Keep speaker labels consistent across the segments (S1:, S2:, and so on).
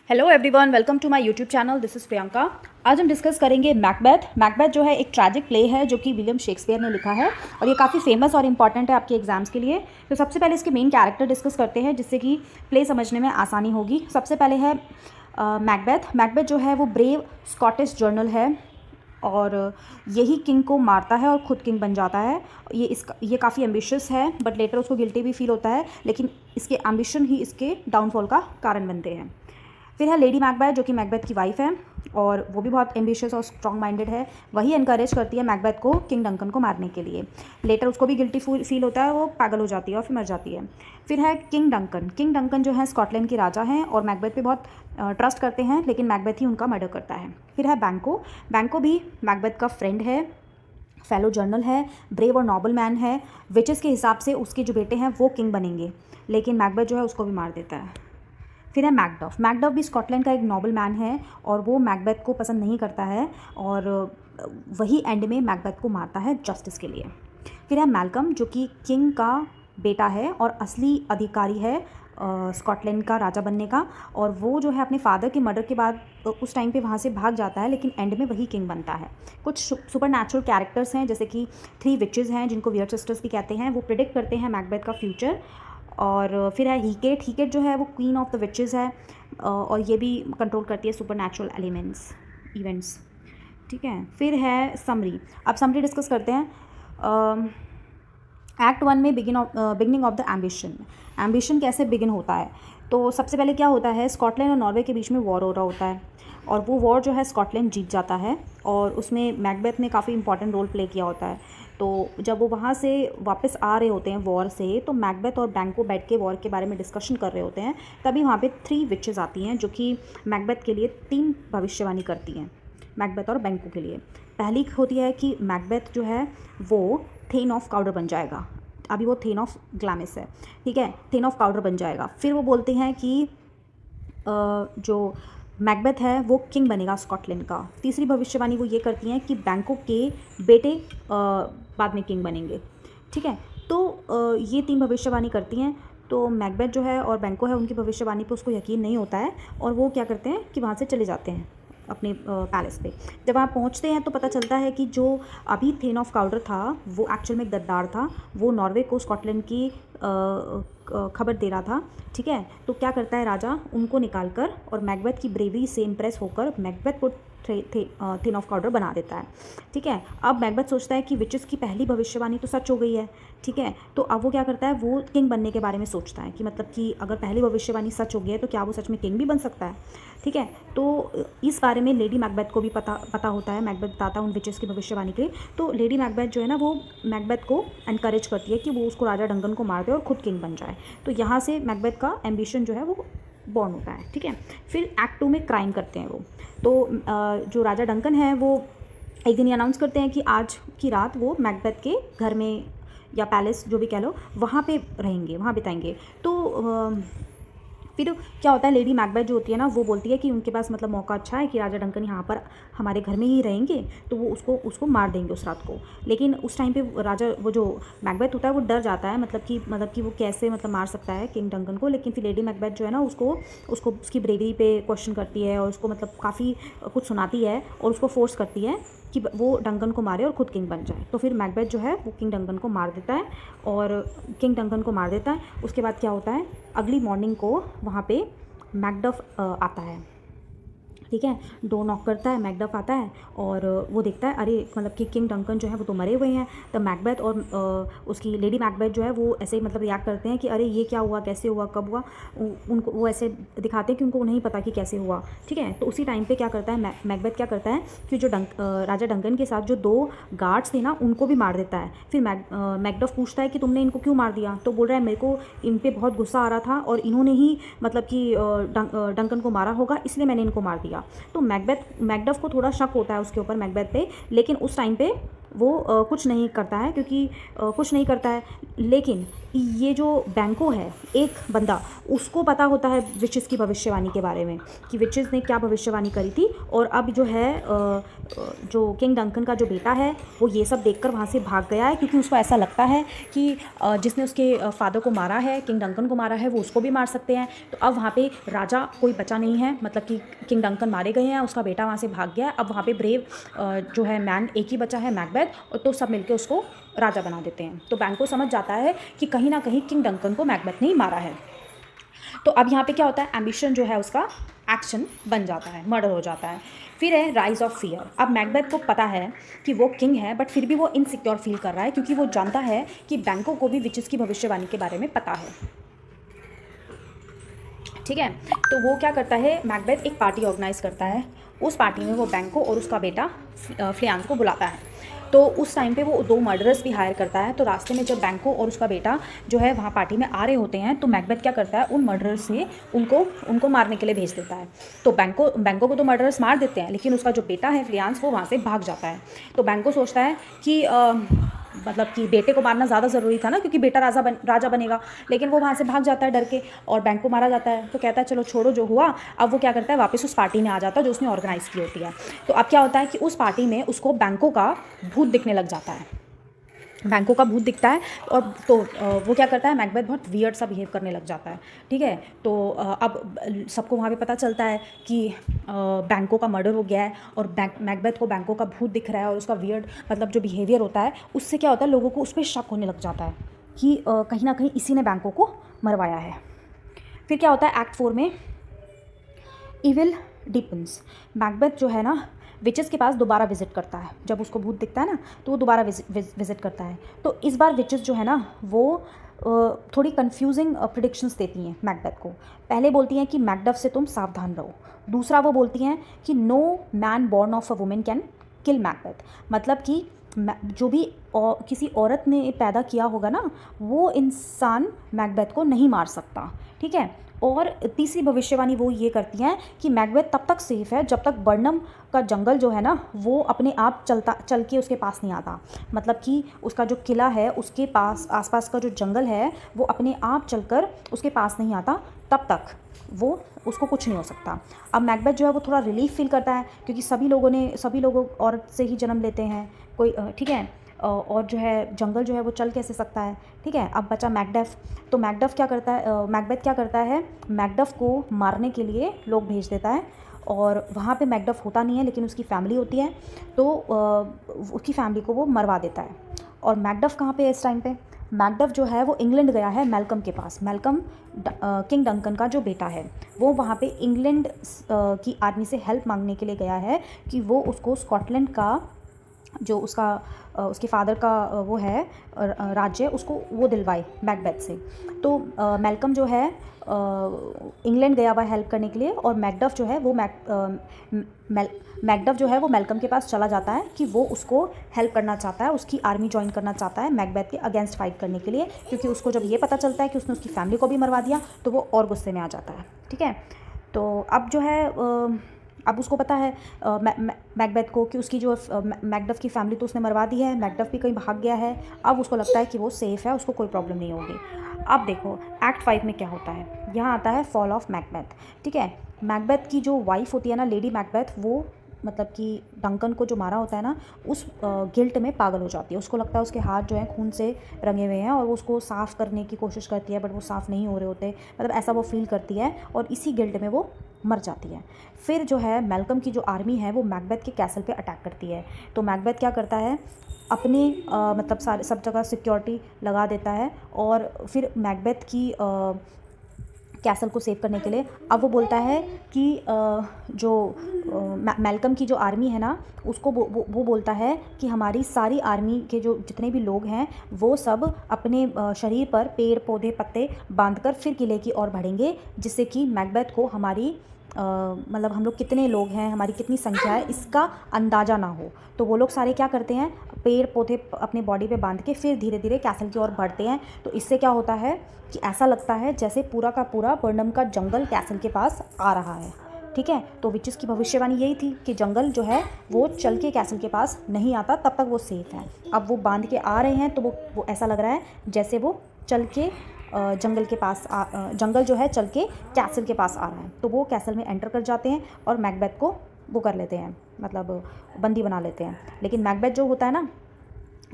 S1: Hello everyone, welcome to my YouTube channel. This is Priyanka. आज हम discuss करेंगे Macbeth. Macbeth जो है एक ट्रैजिक प्ले है जो कि विलियम शेक्सपियर ने लिखा है और ये काफ़ी फेमस और इंपॉर्टेंट है आपके एग्जाम्स के लिए। तो सबसे पहले इसके मेन कैरेक्टर डिस्कस करते हैं जिससे कि प्ले समझने में आसानी होगी। सबसे पहले है मैकबेथ। मैकबेथ जो है वो ब्रेव स्कॉटिश जर्नल है और यही किंग को मारता है और ख़ुद किंग बन जाता है। ये काफ़ी एम्बिशियस है बट लेटर उसको गिल्टी भी फील होता है, लेकिन इसके एम्बिशन ही इसके डाउनफॉल का कारण बनते हैं। फिर है लेडी मैकबेथ जो कि मैकबेथ की वाइफ है और वो भी बहुत एम्बिशियस और स्ट्रॉन्ग माइंडेड है। वही इनकरेज करती है मैकबेथ को किंग डंकन को मारने के लिए। लेटर उसको भी गिल्टी फील होता है, वो पागल हो जाती है और फिर मर जाती है। फिर है किंग डंकन। किंग डंकन जो है स्कॉटलैंड के राजा हैं और मैकबेथ पे बहुत ट्रस्ट करते हैं, लेकिन मैकबेथ ही उनका मर्डर करता है। फिर है बैंको। बैंको भी मैकबेथ का फ्रेंड है, फेलो जर्नल है, ब्रेव और नॉबल मैन है। विचेस के हिसाब से उसके जो बेटे हैं वो किंग बनेंगे, लेकिन मैकबेथ जो है उसको भी मार देता है। फिर है मैकडफ। मैकडफ भी स्कॉटलैंड का एक नॉबल मैन है और वो मैकबेथ को पसंद नहीं करता है और वही एंड में मैकबेथ को मारता है जस्टिस के लिए। फिर है मैल्कम जो कि किंग का बेटा है और असली अधिकारी है स्कॉटलैंड का राजा बनने का, और वो जो है अपने फादर के मर्डर के बाद उस टाइम पे वहाँ से भाग जाता है, लेकिन एंड में वही किंग बनता है। कुछ सुपर नेचुरल कैरेक्टर्स हैं जैसे कि 3 विचेस हैं जिनको वियर सिस्टर्स भी कहते हैं। वो प्रिडिक्ट करते हैं मैकबेथ का फ्यूचर। और फिर है हीकेट। हीकेट जो है वो क्वीन ऑफ द विचेस है और ये भी कंट्रोल करती है सुपर नेचुरल एलिमेंट्स इवेंट्स। ठीक है, फिर है समरी। अब समरी डिस्कस करते हैं। एक्ट 1 में beginning of the ambition. Ambition कैसे बिगिन होता है? तो सबसे पहले क्या होता है, स्कॉटलैंड और नॉर्वे के बीच में वॉर हो रहा होता है और वो वॉर जो है स्कॉटलैंड जीत जाता है और उसमें मैकबेथ ने काफ़ी इंपॉर्टेंट रोल प्ले किया होता है। तो जब वो वहाँ से वापस आ रहे होते हैं वॉर से, तो मैकबेथ और बैंको बैठ के वॉर के बारे में डिस्कशन कर रहे होते हैं। तभी वहाँ पे 3 विचेस आती हैं जो कि मैकबेथ के लिए 3 भविष्यवाणी करती हैं, मैकबेथ और बैंको के लिए। पहली होती है कि मैकबेथ जो है वो थेन ऑफ काउडर बन जाएगा। अभी वो थेन ऑफ ग्लैमिस है, ठीक है, थेन ऑफ काउडर बन जाएगा। फिर वो बोलते हैं कि जो मैकबेथ है वो किंग बनेगा स्कॉटलैंड का। तीसरी भविष्यवाणी वो ये करती हैं कि बैंको के बेटे बाद में किंग बनेंगे। ठीक है, तो ये 3 भविष्यवाणी करती हैं। तो मैकबेथ जो है और बैंको है उनकी भविष्यवाणी पे उसको यकीन नहीं होता है और वो क्या करते हैं कि वहाँ से चले जाते हैं अपने पैलेस पे। जब वहाँ पहुँचते हैं तो पता चलता है कि जो अभी थेन ऑफ काउडर था वो एक्चुअल में एक गद्दार था। वो नॉर्वे को स्कॉटलैंड की खबर दे रहा था। ठीक है, तो क्या करता है राजा, उनको निकाल कर और मैकबेथ की ब्रेवरी से इम्प्रेस होकर मैकबेथ को थेन ऑफ काउडर बना देता है। ठीक है, अब मैकबेथ सोचता है कि विचेस की पहली भविष्यवाणी तो सच हो गई है। ठीक है, तो अब वो क्या करता है, वो किंग बनने के बारे में सोचता है कि मतलब कि अगर पहली भविष्यवाणी सच हो गई है तो क्या वो सच में किंग भी बन सकता है। ठीक है, तो इस बारे में लेडी मैकबेथ को भी पता होता है। मैकबेथ बताता है उन विचेस की भविष्यवाणी के लिए। तो लेडी मैकबेथ जो है ना वो मैकबेथ को एनकरेज करती है कि वो उसको राजा डंकन को मार दे और खुद किंग बन जाए। तो यहाँ से मैकबेथ का एम्बिशन जो है वो बॉर्न होता है। ठीक है, फिर एक्ट 2 में क्राइम करते हैं वो। तो जो राजा डंकन है वो एक दिन ये अनाउंस करते हैं कि आज की रात वो मैकबेथ के घर में या पैलेस जो भी कह लो वहाँ पे रहेंगे, वहाँ बिताएंगे। तो फिर क्या होता है, लेडी मैकबेथ जो होती है ना वो बोलती है कि उनके पास मतलब मौका अच्छा है कि राजा डंकन यहाँ पर हमारे घर में ही रहेंगे, तो वो उसको मार देंगे उस रात को। लेकिन उस टाइम पे राजा वो जो मैकबेथ होता है वो डर जाता है, मतलब कि वो कैसे मतलब मार सकता है किंग डंकन को। लेकिन फिर लेडी मैकबेथ जो है ना उसको उसकी ब्रेवरी पे क्वेश्चन करती है और उसको मतलब काफ़ी कुछ सुनाती है और उसको फोर्स करती है कि वो डंकन को मारे और खुद किंग बन जाए। तो फिर मैकबेथ जो है वो किंग डंकन को मार देता है और किंग डंकन को मार देता है। उसके बाद क्या होता है, अगली मॉर्निंग को वहाँ पे मैकडफ आता है। ठीक है, डोर नॉक करता है, मैकडफ आता है और वो देखता है अरे मतलब कि किंग डंकन जो है वो तो मरे हुए हैं। तब मैकबेथ और उसकी लेडी मैकबेथ जो है वो ऐसे ही मतलब रिएक्ट करते हैं कि अरे ये क्या हुआ, कैसे हुआ, कब हुआ। उनको वो ऐसे दिखाते हैं कि उनको नहीं पता कि कैसे हुआ। ठीक है, तो उसी टाइम पे क्या करता है मैकबेथ क्या करता है कि जो राजा डंकन के साथ जो 2 गार्ड्स थे ना उनको भी मार देता है। फिर मैकडफ पूछता है कि तुमने इनको क्यों मार दिया? तो बोल रहा है मेरे को इन पर बहुत गुस्सा आ रहा था और इन्होंने ही मतलब कि डंकन को मारा होगा, इसलिए मैंने इनको मार दिया। तो मैकडफ को थोड़ा शक होता है उसके ऊपर, मैकबेथ पे, लेकिन उस टाइम पे वो कुछ नहीं करता है, क्योंकि कुछ नहीं करता है। लेकिन ये जो बैंको है, एक बंदा, उसको पता होता है विचेस की भविष्यवाणी के बारे में कि विचेस ने क्या भविष्यवाणी करी थी। और अब जो है जो किंग डंकन का जो बेटा है वो ये सब देखकर वहाँ से भाग गया है, क्योंकि उसको ऐसा लगता है कि जिसने उसके फादर को मारा है, किंग डंकन को मारा है, वो उसको भी मार सकते हैं। तो अब वहाँ पे राजा कोई बचा नहीं है, मतलब कि किंग डंकन मारे गए हैं, उसका बेटा वहाँ से भाग गया। अब वहाँ पे ब्रेव जो है मैन एक ही बचा है, मैकबेथ, और तो सब मिलके उसको राजा बना देते हैं। तो बैंको समझ जाता है कि कहीं ना कहीं किंग डंकन को मैकबेथ ने ही मारा है। तो अब यहाँ पे क्या होता है, एम्बिशन जो है उसका एक्शन बन जाता है, मर्डर हो जाता है। फिर है राइज ऑफ फियर। अब मैकबेथ को पता है कि वो किंग है, बट फिर भी वो इनसिक्योर फील कर रहा है, क्योंकि वो जानता है कि बैंको को भी विचेस की भविष्यवाणी के बारे में पता है। ठीक है, तो वो क्या करता है, मैकबेथ एक पार्टी ऑर्गेनाइज करता है। उस पार्टी में वो बैंको और उसका बेटा फ्लियांस को बुलाता है। तो उस टाइम पे वो 2 मर्डरर्स भी हायर करता है। तो रास्ते में जब बैंको और उसका बेटा जो है वहाँ पार्टी में आ रहे होते हैं, तो मैकबेथ क्या करता है, उन मर्डरर्स से उनको मारने के लिए भेज देता है। तो बैंको को तो मर्डरर्स मार देते हैं, लेकिन उसका जो बेटा है फ्लियांस, वो वहाँ से भाग जाता है। तो बैंको सोचता है कि मतलब कि बेटे को मारना ज़्यादा ज़रूरी था ना, क्योंकि बेटा राजा बनेगा। लेकिन वो वहाँ से भाग जाता है डर के, और बैंक को मारा जाता है। तो कहता है चलो छोड़ो जो हुआ। अब वो क्या करता है, वापस उस पार्टी में आ जाता है जो उसने ऑर्गेनाइज़ की होती है। तो अब क्या होता है कि उस पार्टी में उसको बैंकों का भूत दिखने लग जाता है, बैंकों का भूत दिखता है। और तो वो क्या करता है, मैकबेथ बहुत वियर्ड सा बिहेव करने लग जाता है। ठीक है, तो अब सबको वहाँ पे पता चलता है कि बैंकों का मर्डर हो गया है, और मैकबेथ को बैंकों का भूत दिख रहा है, और उसका वियर्ड मतलब जो बिहेवियर होता है, उससे क्या होता है, लोगों को उस पर शक होने लग जाता है कि कहीं ना कहीं इसी ने बैंकों को मरवाया है। फिर क्या होता है, एक्ट 4 में इविल डीपन्स। मैकबेथ जो है ना विचेस के पास दोबारा विजिट करता है। जब उसको भूत दिखता है ना, तो वो दोबारा विजिट करता है। तो इस बार विचेस जो है ना वो थोड़ी कंफ्यूजिंग प्रिडिक्शंस देती हैं मैकबेथ को। पहले बोलती हैं कि मैकडफ से तुम सावधान रहो। दूसरा वो बोलती हैं कि no man born of a women can kill Macbeth. मतलब कि जो भी किसी औरत ने पैदा किया होगा ना, वो इंसान मैकबेथ को नहीं मार सकता। ठीक है, और तीसरी भविष्यवाणी वो ये करती हैं कि मैकबेथ तब तक सेफ़ है जब तक बर्नम का जंगल जो है ना वो अपने आप चल के उसके पास नहीं आता। मतलब कि उसका जो किला है उसके पास आसपास का जो जंगल है वो अपने आप चलकर उसके पास नहीं आता, तब तक वो उसको कुछ नहीं हो सकता। अब मैकबेथ जो है वो थोड़ा रिलीफ फील करता है, क्योंकि सभी लोग औरत से ही जन्म लेते हैं कोई। ठीक है, और जो है जंगल जो है वो चल कैसे सकता है। ठीक है, अब बचा मैकडफ। तो मैकडफ क्या करता है, मैकबेथ क्या करता है, मैकडफ को मारने के लिए लोग भेज देता है। और वहाँ पे मैकडफ होता नहीं है, लेकिन उसकी फैमिली होती है। तो उसकी फैमिली को वो मरवा देता है। और मैकडफ कहाँ पे है इस टाइम पे, मैकडफ जो है वो इंग्लैंड गया है मैल्कम के पास। मैल्कम किंग डंकन का जो बेटा है, वो वहाँ पे इंग्लैंड की आर्मी से हेल्प मांगने के लिए गया है कि वो उसको स्कॉटलैंड का जो उसके फादर का वो है राज्य, उसको वो दिलवाए मैकबेथ से। तो मैल्कम जो है इंग्लैंड गया हुआ हेल्प करने के लिए, और मैकडफ जो है वो मैकडफ जो है वो मैल्कम के पास चला जाता है कि वो उसको हेल्प करना चाहता है, उसकी आर्मी ज्वाइन करना चाहता है मैकबेथ के अगेंस्ट फाइट करने के लिए। क्योंकि उसको जब ये पता चलता है कि उसने उसकी फैमिली को भी मरवा दिया, तो वो और गुस्से में आ जाता है। ठीक है, तो अब जो है अब उसको पता है मैकबेथ को कि उसकी जो मैकडफ की फैमिली तो उसने मरवा दी है, मैकडफ भी कहीं भाग गया है। अब उसको लगता है कि वो सेफ़ है, उसको कोई प्रॉब्लम नहीं होगी। अब देखो एक्ट 5 में क्या होता है, यहाँ आता है फॉल ऑफ मैकबेथ। ठीक है, मैकबेथ की जो वाइफ होती है ना, लेडी मैकबेथ, वो मतलब कि डंकन को जो मारा होता है ना, उस गिल्ट में पागल हो जाती है। उसको लगता है उसके हाथ जो हैं खून से रंगे हुए हैं, और वो उसको साफ़ करने की कोशिश करती है, बट वो साफ़ नहीं हो रहे होते, मतलब ऐसा वो फील करती है, और इसी गिल्ट में वो मर जाती है। फिर जो है मैल्कम की जो आर्मी है वो मैकबेथ के कैसल पे अटैक करती है। तो मैकबेथ क्या करता है, अपने मतलब सब जगह सिक्योरिटी लगा देता है, और फिर मैकबेथ की कैसल को सेव करने के लिए अब वो बोलता है कि जो मैल्कम की जो आर्मी है ना, उसको वो बोलता है कि हमारी सारी आर्मी के जो जितने भी लोग हैं वो सब अपने शरीर पर पेड़ पौधे पत्ते बांधकर फिर किले की ओर बढ़ेंगे, जिससे कि मैकबेथ को हमारी मतलब हम लोग कितने लोग हैं, हमारी कितनी संख्या है, इसका अंदाज़ा ना हो। तो वो लोग सारे क्या करते हैं, पेड़ पौधे अपने बॉडी पे बांध के फिर धीरे धीरे कैसल की ओर बढ़ते हैं। तो इससे क्या होता है कि ऐसा लगता है जैसे पूरा का पूरा बर्नम का जंगल कैसल के पास आ रहा है। ठीक है। तो विचेस की भविष्यवाणी यही थी कि जंगल जो है वो चल के कैसल के पास नहीं आता, तब तक वो सेफ है। अब वो बांध के आ रहे हैं तो वो ऐसा लग रहा है जैसे वो चल के जंगल के पास जंगल जो है चल के कैसल के पास आ रहा है। तो वो कैसल में एंटर कर जाते हैं और मैकबेथ को वो कर लेते हैं, मतलब बंदी बना लेते हैं। लेकिन मैकबेथ जो होता है ना,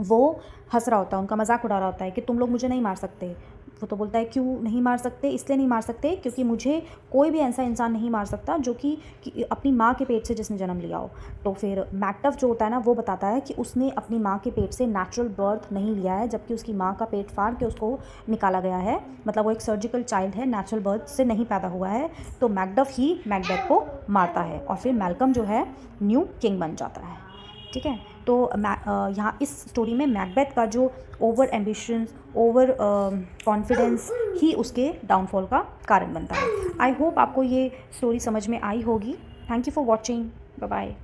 S1: वो हंस रहा होता है, उनका मजाक उड़ा रहा होता है कि तुम लोग मुझे नहीं मार सकते। वो तो बोलता है क्यों नहीं मार सकते? इसलिए नहीं मार सकते क्योंकि मुझे कोई भी ऐसा इंसान नहीं मार सकता जो कि अपनी माँ के पेट से जिसने जन्म लिया हो। तो फिर मैकटफ जो होता है ना, वो बताता है कि उसने अपनी माँ के पेट से नेचुरल बर्थ नहीं लिया है, जबकि उसकी माँ का पेट फाड़ के उसको निकाला गया है। मतलब वो एक सर्जिकल चाइल्ड है, नेचुरल बर्थ से नहीं पैदा हुआ है। तो मैकडफ ही मैकबेथ को मारता है और फिर मैल्कम जो है न्यू किंग बन जाता है। ठीक है। तो यहाँ इस स्टोरी में मैकबेथ का जो ओवर एम्बिशन, ओवर कॉन्फिडेंस ही उसके डाउनफॉल का कारण बनता है। आई होप आपको ये स्टोरी समझ में आई होगी। Thank you for watching. Bye bye.